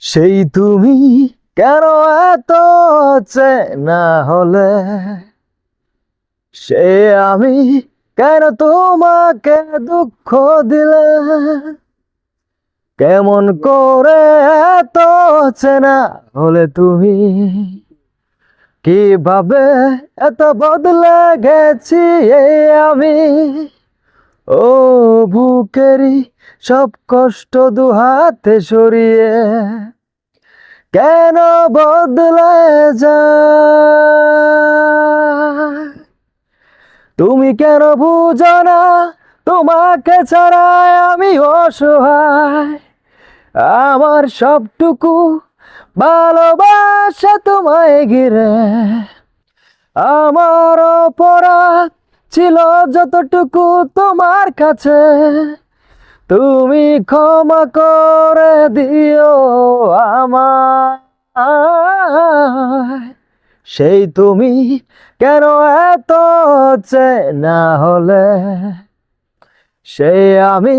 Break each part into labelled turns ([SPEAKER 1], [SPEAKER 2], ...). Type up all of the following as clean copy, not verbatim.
[SPEAKER 1] সেই তুমি কেন এত চেনা হলে, সে আমি কেন তোমাকে দুঃখ দিলে, কেমন করে এত চেনা হলে তুমি, কিভাবে এত বদলে গেছি এই আমি। ও বুকেরই সব কষ্ট দুহাতে সরিয়ে কেন বদলে যায়, তুমি কেন বুঝো না তোমাকে ছাড়াই আমি অসহায়। আমার সবটুকু ভালোবাসা তোমায় ঘিরে, আমার অপরাধ ছিল যতটুকু তোমার কাছে, তুমি ক্ষমা করে দিও আমায়। সেই তুমি কেন এত চেনা হলে, সেই আমি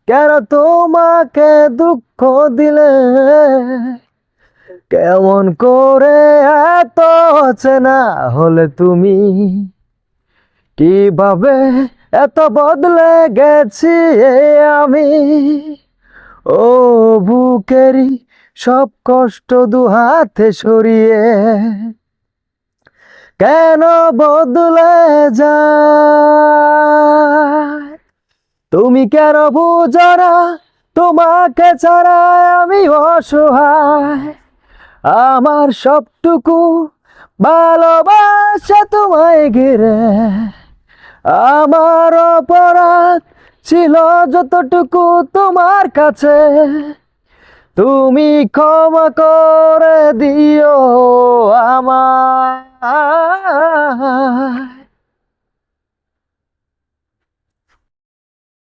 [SPEAKER 1] কেন তোমাকে দুঃখ দিলে, কেমন করে এত চেনা হলে তুমি, কিভাবে এত বদলে গেছি এই আমি। ও বুকেরই সব কষ্ট দুহাতে সরিয়ে কেন বদলে যায়, তুমি কেন বুঝো না তোমাকে ছাড়া আমি অসহায়। আমার সবটুকু ভালোবাসা তোমায় ঘিরে, আমার অপরাধ ছিল যতটুকু তোমার কাছে, তুমি ক্ষমা করে দিও